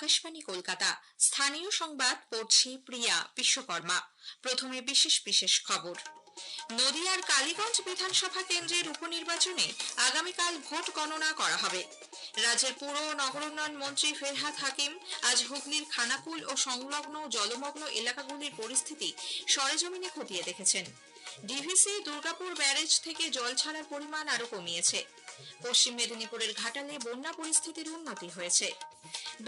আকাশবাণী কলকাতা। স্থানীয় সংবাদ পড়ছি প্রিয়া বিশ্বকর্মা। প্রথমে বিশেষ বিশেষ খবর। নদিয়ার কালীগঞ্জ বিধানসভা কেন্দ্রের উপনির্বাচনে আগামীকাল ভোট গণনা করা হবে। রাজ্যের পুর ও নগরোন্নয়ন মন্ত্রী ফেরহাদ হাকিম আজ হুগলির খানাকুল ও সংলগ্ন জলমগ্ন এলাকাগুলির পরিস্থিতি সরেজমিনে খতিয়ে দেখেছেন। ডিভিসি দুর্গাপুর ব্যারেজ থেকে জল ছাড়ার পরিমাণ আরো কমিয়েছে। পশ্চিম মেদিনীপুরের ঘাটালে বন্যা পরিস্থিতির উন্নতি হয়েছে।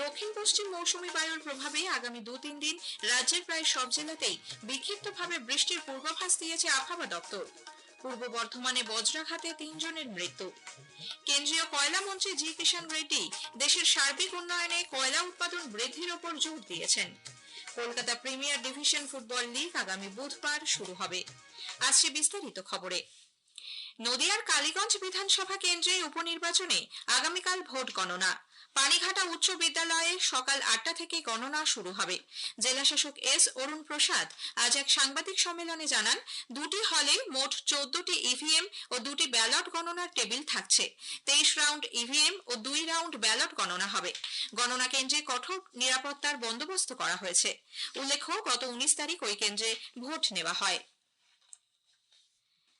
দক্ষিণ পশ্চিম মৌসুমী বায়ুর প্রভাবে আগামী 2-3 দিন রাজ্যের প্রায় সব জেলাতেই বিক্ষিপ্তভাবে বৃষ্টির পূর্বাভাস দিয়েছে আবহাওয়া দপ্তর। পূর্ব বর্ধমানে বজ্রাঘাতে 3 জনের মৃত্যু। কেন্দ্রীয় কয়লা মন্ত্রী জি কিষাণ রেড্ডি দেশের সার্বিক উন্নয়নে কয়লা উৎপাদন বৃদ্ধির ওপর জোর দিয়েছেন। Kolkata premier division football league আগামী বুধবার শুরু হবে। আসছে বিস্তারিত খবরে। নদিয়ার কালীগঞ্জ বিধানসভা কেন্দ্রে উপনির্বাচনে আগামীকাল ভোট গণনা। পানিঘাটা উচ্চ বিদ্যালয়ে সকাল 8টা থেকে গণনা শুরু হবে। জেলাশাসক এস অরুণ প্রসাদ আজ এক সাংবাদিক সম্মেলনে জানান, 2টি হলে মোট 14টি ইভিএম ও 2টি ব্যালট গণনার টেবিল থাকছে। 23 রাউন্ড ইভিএম ও 2 রাউন্ড ব্যালট গণনা হবে। গণনা কেন্দ্রে কঠোর নিরাপত্তার বন্দোবস্ত করা হয়েছে। উল্লেখ্য, গত 19 তারিখ ওই কেন্দ্রে ভোট নেওয়া হয়।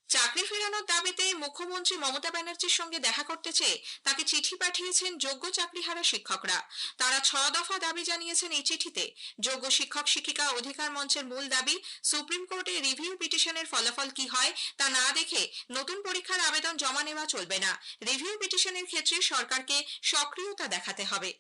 চাকরি ফেরানোর দাবিতে মুখ্যমন্ত্রী মমতা ব্যানার্জির সঙ্গে দেখা করতে চেয়ে তাকে চিঠি পাঠিয়েছেন যোগ্য চাকরিহারা শিক্ষকরা। তারা 6 দফা দাবি জানিয়েছেন এই চিঠিতে। যোগ্য শিক্ষক শিক্ষিকা অধিকার মঞ্চের মূল দাবি, সুপ্রিম কোর্টে রিভিউ পিটিশনের ফলাফল কি হয় তা না দেখে নতুন পরীক্ষার আবেদন জমা নেওয়া চলবে না। রিভিউ পিটিশনের ক্ষেত্রে সরকারকে সক্রিয়তা দেখাতে হবে।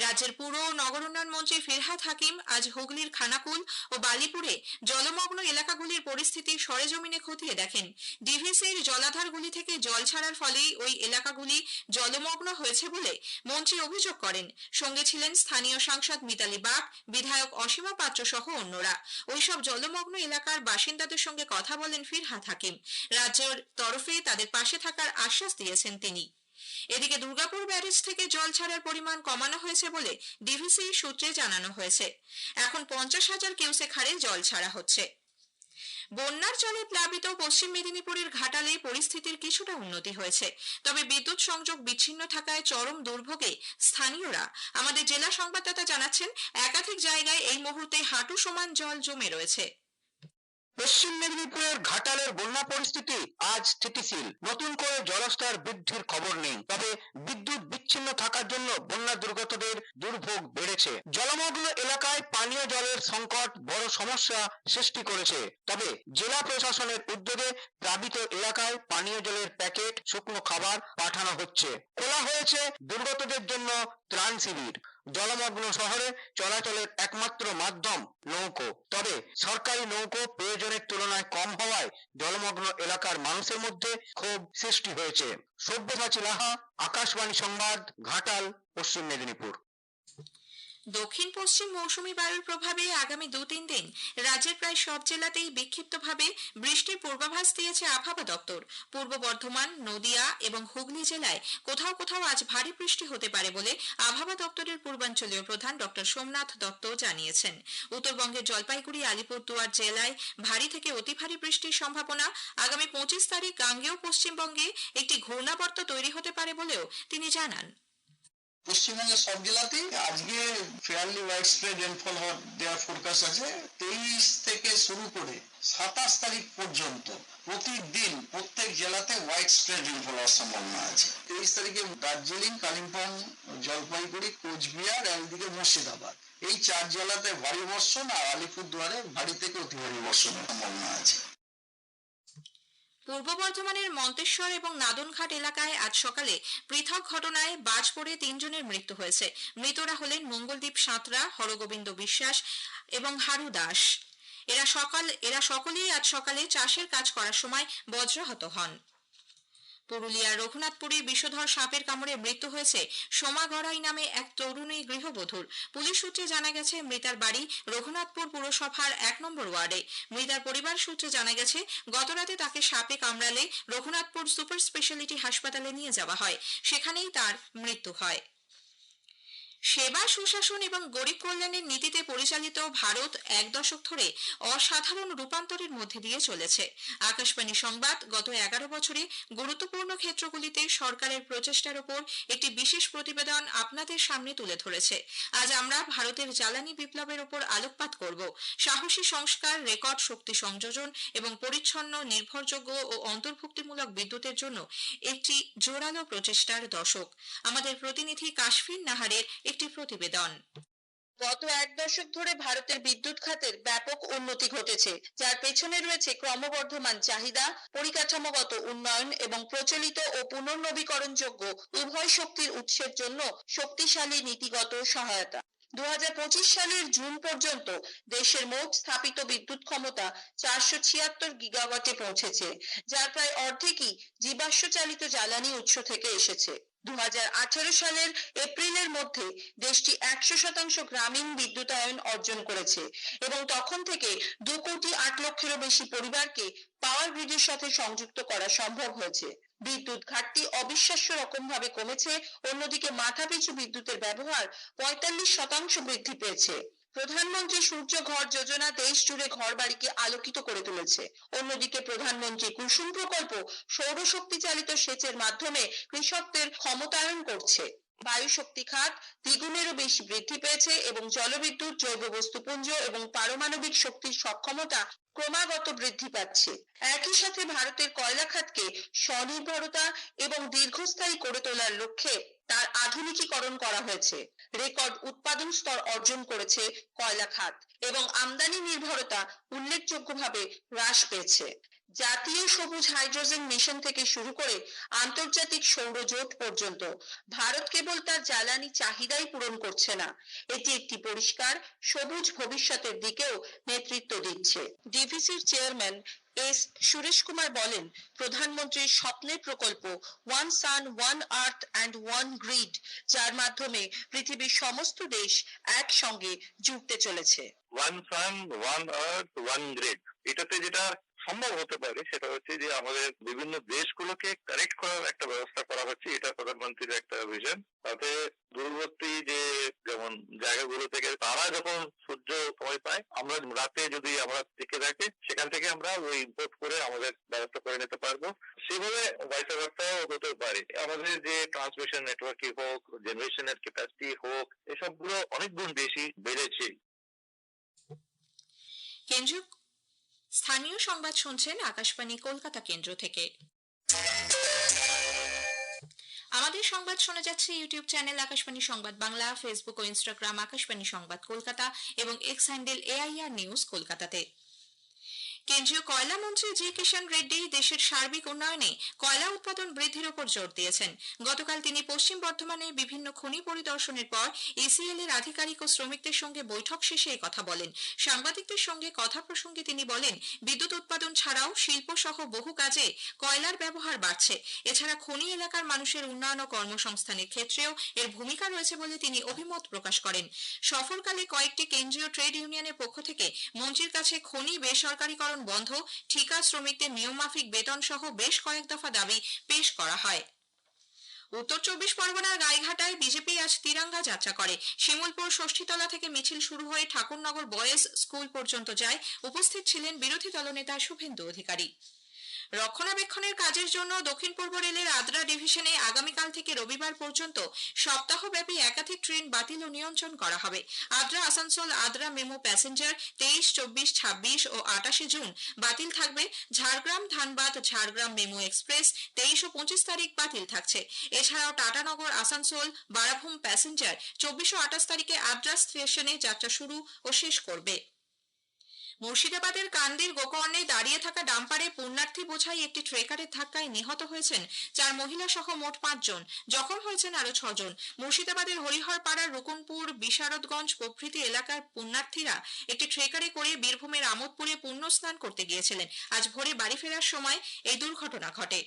রাজ্যের পুর ও নগরোন্নয়ন মন্ত্রী ফেরহাদ হাকিম আজ হুগলির খানাকুল ও বালিপুরে জলমগ্ন এলাকাগুলির পরিস্থিতি সরেজমিনে খতিয়ে দেখেন। ডিভিসির জলাধারগুলি থেকে জল ছাড়ার ফলেই ওই এলাকাগুলি জলমগ্ন হয়েছে বলে মন্ত্রী অভিযোগ করেন। সঙ্গে ছিলেন স্থানীয় সাংসদ মিতালি বাগ, বিধায়ক অসীমা পাত্র সহ অন্যরা। ওইসব জলমগ্ন এলাকার বাসিন্দাদের সঙ্গে কথা বলেন ফেরহাদ হাকিম। রাজ্যের তরফে তাদের পাশে থাকার আশ্বাস দিয়েছেন তিনি। এদিকে দুর্গাপুর ব্যারেজ থেকে জল ছাড়ার পরিমাণ কমানো হয়েছে বলে ডিভিসি সূত্রে জানানো হয়েছে। এখন 50,000 কিউসেক হারে জল ছাড়া হচ্ছে। বন্যার জলে প্লাবিত পশ্চিম মেদিনীপুরের ঘাটালে পরিস্থিতির কিছুটা উন্নতি হয়েছে। তবে বিদ্যুৎ সংযোগ বিচ্ছিন্ন থাকায় চরম দুর্ভোগে স্থানীয়রা। আমাদের জেলা সংবাদদাতা জানাচ্ছেন, একাধিক জায়গায় এই মুহূর্তে হাঁটু সমান জল জমে রয়েছে। পশ্চিম মেদিনীপুরের ঘাটালের বন্যা পরিস্থিতি আজ স্থিতিশীল। নতুন করে জলস্তর বৃদ্ধির খবর নেই। তবে বিদ্যুৎ বিচ্ছিন্ন থাকার জন্য বন্যা দুর্গতদের দুর্ভোগ বেড়েছে। জলমগ্ন এলাকায় পানীয় জলের সংকট বড় সমস্যা সৃষ্টি করেছে। তবে জেলা প্রশাসনের উদ্যোগে প্লাবিত এলাকায় পানীয় জলের প্যাকেট, শুকনো খাবার পাঠানো হচ্ছে। খোলা হয়েছে দুর্গতদের জন্য ত্রাণ শিবির। জলমগ্ন শহরে চলাচলের একমাত্র মাধ্যম নৌকো। তবে সরকারি নৌকো প্রয়োজনের তুলনায় কম হওয়ায় জলমগ্ন এলাকার মানুষের মধ্যে ক্ষোভ সৃষ্টি হয়েছে। সব্যসাচী লাহা, আকাশবাণী সংবাদ, ঘাটাল, পশ্চিম মেদিনীপুর। দক্ষিণ পশ্চিম মৌসুমী বায়ুর প্রভাবে আগামী 2-3 দিন রাজ্যের প্রায় সব জেলাতেই বিক্ষিপ্তভাবে বৃষ্টির পূর্বাভাস দিয়েছে আবহাওয়া দপ্তর। পূর্ব বর্ধমান, নদিয়া এবং হুগলি জেলায় কোথাও কোথাও আজ ভারী বৃষ্টি হতে পারে বলে আবহাওয়া দপ্তরের পূর্বাঞ্চলীয় প্রধান ডক্টর সোমনাথ দত্ত জানিয়েছেন। উত্তরবঙ্গের জলপাইগুড়ি, আলিপুরদুয়ার জেলায় ভারী থেকে অতি ভারী বৃষ্টির সম্ভাবনা। আগামী 25 তারিখ গাঙ্গেয় পশ্চিমবঙ্গে একটি ঘূর্ণাবর্ত তৈরি হতে পারে বলেও তিনি জানান। পশ্চিমবঙ্গের সব জেলাতেই আজকে ফেয়ারলি ওয়াইড স্প্রেড রেনফল দেওয়ার ফোরকাস্ট আছে। 23 থেকে শুরু করে 27 তারিখ পর্যন্ত প্রতিদিন প্রত্যেক জেলাতে ওয়াইড স্প্রেড রেনফল হওয়ার সম্ভাবনা আছে। 23 তারিখে দার্জিলিং, কালিম্পং, জলপাইগুড়ি, কোচবিহার, একদিকে মুর্শিদাবাদ, এই 4 জেলাতে ভারী বর্ষণ, আর আলিপুরদুয়ারে ভারী থেকে অতি ভারী বর্ষণের সম্ভাবনা আছে। পূর্ব বর্ধমানের মন্তেশ্বর এবং নাদনঘাট এলাকায় আজ সকালে পৃথক ঘটনায় বাজ পড়ে 3 জনের মৃত্যু হয়েছে। মৃতরা হলেন মঙ্গলদীপ সাঁতরা, হরগোবিন্দ বিশ্বাস এবং হারু দাস। এরা সকলেই আজ সকালে চাষের কাজ করার সময় বজ্রাহত হন। পুরুলিয়ার রঘুনাথপুরে বিষধর সাপের কামড়ে মৃত্যু হয়েছে সোমা গড়াই নামে এক তরুণী গৃহবধূর। পুলিশ সূত্রে জানা গেছে, মৃতার বাড়ি রঘুনাথপুর পুরসভার 1 নম্বর ওয়ার্ডে। মৃতার পরিবার সূত্রে জানা গেছে, গতরাতে তাকে সাপে কামড়ালে রঘুনাথপুর সুপার স্পেশালিটি হাসপাতালে নিয়ে যাওয়া হয়। সেখানেই তার মৃত্যু হয়। সেবা সুশাসন এবং গরিব কল্যাণের নীতিতে পরিচালিত ভারত এক দশক ধরে অসাধারণ রূপান্তরের মধ্যে দিয়ে চলেছে। আকাশবাণী সংবাদ গত 11 বছরে গুরুত্বপূর্ণ ক্ষেত্রগুলিতে সরকারের প্রচেষ্টার উপর একটি বিশেষ প্রতিবেদন আপনাদের সামনে তুলে ধরেছে। আজ আমরা ভারতের জ্বালানি বিপ্লবের উপর আলোকপাত করব। সাহসী সংস্কার, রেকর্ড শক্তি সংযোজন এবং পরিচ্ছন্ন, নির্ভরযোগ্য ও অন্তর্ভুক্তিমূলক বিদ্যুতের জন্য একটি জোরালো প্রচেষ্টার দশক। আমাদের প্রতিনিধি কাশফিন নাহারের একটি প্রতিবেদন। গত এক দশক ধরে ভারতের বিদ্যুৎ খাতের ব্যাপক উন্নতি ঘটেছে, যার পেছনে রয়েছে ক্রমবর্ধমান চাহিদা, পরিকাঠামোগত উন্নয়ন এবং প্রচলিত ও পুনর্নবীকরণযোগ্য উভয় শক্তির উৎসের জন্য শক্তিশালী নীতিগত সহায়তা। 2025 সালের জুন পর্যন্ত দেশের মোট স্থাপিত বিদ্যুৎ ক্ষমতা 476 গিগাওয়াটে পৌঁছেছে, যার প্রায় অর্ধেকই জীবাশ্ম চালিত জ্বালানি উৎস থেকে এসেছে। 2018 সালের এপ্রিলের মধ্যে দেশটি 100% গ্রামীণ বিদ্যুতায়ন অর্জন করেছে এবং তখন থেকে 2,08,00,000-এরও বেশি পরিবারকে পাওয়ার গ্রিডের সাথে সংযুক্ত করা সম্ভব হয়েছে। বিদ্যুৎ ঘাটতি অবিশ্বাস্য রকম ভাবে কমেছে, অন্যদিকে মাথাপিছু বিদ্যুতের ব্যবহার 45% বৃদ্ধি পেয়েছে। প্রধানমন্ত্রী সূর্য ঘর যোজনা দেশ জুড়ে ঘর বাড়িকে আলোকিত করে তুলেছে। অন্যদিকে প্রধানমন্ত্রী কুসুম প্রকল্প সৌরশক্তি চালিত সেচের মাধ্যমে কৃষকদের ক্ষমতায়ন করছে। বায়ু শক্তি খাত দ্বিগুণেরও বেশি বৃদ্ধি পেয়েছে এবং জলবিদ্যুৎ, জৈব বস্তুপুঞ্জ এবং পারমাণবিক শক্তির সক্ষমতা ক্রমাগত বৃদ্ধি পাচ্ছে। একই সাথে ভারতের কয়লা খাতকে স্বনির্ভরতা এবং দীর্ঘস্থায়ী করে তোলার লক্ষ্যে তার আধুনিকীকরণ করা হয়েছে। রেকর্ড উৎপাদন স্তর অর্জন করেছে কয়লা খাত এবং আমদানি নির্ভরতা উল্লেখযোগ্যভাবে হ্রাস পেয়েছে। জাতীয় সবুজ হাইড্রোজেন মিশন থেকে শুরু করে আন্তর্জাতিক সৌর জোট পর্যন্ত ভারত কেবল তার জ্বালানি চাহিদাই পূরণ করছে না, এটি একটি পরিষ্কার সবুজ ভবিষ্যতের দিকেও নেতৃত্ব দিচ্ছে। ডিভিসির চেয়ারম্যান এস সুরেশ কুমার বলেন, প্রধানমন্ত্রীর স্বপ্নের প্রকল্প one sun, one earth and one grid, যার মাধ্যমে পৃথিবীর সমস্ত দেশ একসঙ্গে জুড়তে চলেছে। One sun, one earth, one grid, এটাতে যেটা সম্ভব হতে পারে সেটা হচ্ছে যে আমাদের বিভিন্ন দেশগুলোকে কানেক্ট করার একটা ব্যবস্থা করা হচ্ছে। এটা প্রধানমন্ত্রীর একটা ভিশন। তাতে দূরবর্তী যে যেমন জায়গাগুলো থেকে তারা যখন সূর্য সময় পায়, আমরা রাতে যদি আমরা টিকে থাকি, সেখান থেকে আমরা ওই ইম্পোর্ট করে আমাদের ব্যবস্থা করে নিতে পারবো। সেভাবে ভাইস ভার্সাও হতে পারে। আমাদের যে ট্রান্সমিশন নেটওয়ার্কই হোক, জেনারেশনের ক্যাপাসিটি হোক, এসবগুলো অনেক গুণ বেশি বেড়েছে। কেন্দ্রীয় স্থানীয় সংবাদ শুনছেন আকাশবাণী কলকাতা কেন্দ্র থেকে। আমাদের সংবাদ শোনা যাচ্ছে ইউটিউব চ্যানেল আকাশবাণী সংবাদ বাংলা, ফেসবুক ও ইনস্টাগ্রাম আকাশবাণী সংবাদ কলকাতা এবং এক্স হ্যান্ডেল AIR নিউজ কলকাতাতে। কেন্দ্রীয় কয়লা মন্ত্রী জি কিষাণ রেড্ডি দেশের সার্বিক উন্নয়নে কয়লা উৎপাদন বৃদ্ধির উপর জোর দিয়েছেন। গতকাল তিনি পশ্চিম বর্ধমানে বিভিন্ন খনি পরিদর্শনের পর ECL এর আধিকারিক ও শ্রমিকদের সঙ্গে বৈঠক শেষে এই কথা বলেন। সাংবাদিকদের সঙ্গে কথা প্রসঙ্গে তিনি বলেন, বিদ্যুৎ উৎপাদন ছাড়াও শিল্প সহ বহু কাজে কয়লার ব্যবহার বাড়ছে। এছাড়া খনি এলাকার মানুষের উন্নয়ন ও কর্মসংস্থানের ক্ষেত্রেও এর ভূমিকা রয়েছে বলে তিনি অভিমত প্রকাশ করেন। সফরকালে কয়েকটি কেন্দ্রীয় ট্রেড ইউনিয়নের পক্ষ থেকে মন্ত্রীর কাছে খনি বেসরকারীকরণ বন্ধ, ঠিকা শ্রমিকদের নিয়মমাফিক বেতন সহ বেশ কয়েক দফা দাবি পেশ করা হয়। উত্তর 24 পরগনার গাইঘাটায় বিজেপি আজ তিরঙ্গা যাত্রা করে। শিমুলপুর ষষ্ঠীতলা থেকে মিছিল শুরু হয়ে ঠাকুরনগর বয়েজ স্কুল পর্যন্ত যায়। উপস্থিত ছিলেন বিরোধী দলনেতা শুভেন্দু অধিকারী। রক্ষণাবেক্ষণের কাজের জন্য দক্ষিণ পূর্ব রেলের আদ্রা ডিভিশনে আগামীকাল থেকে রবিবার পর্যন্ত সপ্তাহব্যাপী একাধিক ট্রেন বাতিল ও নিয়ন্ত্রণ করা হবে। আদ্রা আসানসোল আদ্রা মেমো প্যাসেঞ্জার 23, 24, 26 ও 28 জুন বাতিল থাকবে। ঝাড়গ্রাম ধানবাদ ঝাড়গ্রাম মেমো এক্সপ্রেস 23 ও 25 তারিখ বাতিল থাকছে। এছাড়াও টাটানগর আসানসোল বারাভূম প্যাসেঞ্জার 24 ও 28 তারিখে আদ্রা স্টেশনে যাত্রা শুরু ও শেষ করবে। মুর্শিদাবাদের কান্দির গোকর্ণে দাঁড়িয়ে থাকা ডাম্পারে পুণ্যার্থী বোঝাই একটি ট্রেকারের ধাক্কায় নিহত হয়েছেন 4 মহিলা সহ মোট 5 জন, জখম হয়েছেন আরো 6 জন। মুর্শিদাবাদের হরিহরপাড়ার রুকুনপুর, বিশারদগঞ্জ প্রভৃতি এলাকার পুণ্যার্থীরা একটি ট্রেকারে করে বীরভূমের আমোদপুরে পুণ্য স্নান করতে গিয়েছিলেন। আজ ভোরে বাড়ি ফেরার সময় এই দুর্ঘটনা ঘটে।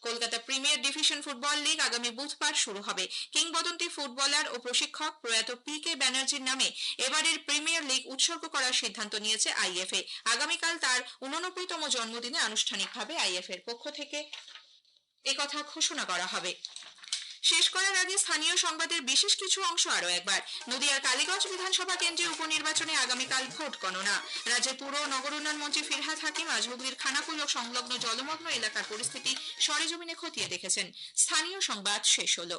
Kolkata premier division football league আগামী বুধবার শুরু হবে। কিংবদন্তি ফুটবলার ও প্রশিক্ষক প্রয়াত PK ব্যানার্জির নামে এবারের প্রিমিয়ার লিগ উৎসর্গ করার সিদ্ধান্ত নিয়েছে IFA। আগামীকাল তার 89তম জন্মদিনে আনুষ্ঠানিকভাবে IFA এর পক্ষ থেকে একথা ঘোষণা করা হবে। শেষ করার আগে স্থানীয় সংবাদের বিশেষ কিছু অংশ আরো একবার। নদিয়ার কালীগঞ্জ বিধানসভা কেন্দ্রের উপনির্বাচনে আগামীকাল ভোট গণনা। রাজ্যের পুর ও নগর উন্নয়ন মন্ত্রী ফিরহাদ হাকিম আজ হুগলির খানাকুল ও সংলগ্ন জলমগ্ন এলাকার পরিস্থিতি সরেজমিনে খতিয়ে দেখেছেন। স্থানীয় সংবাদ শেষ হলো।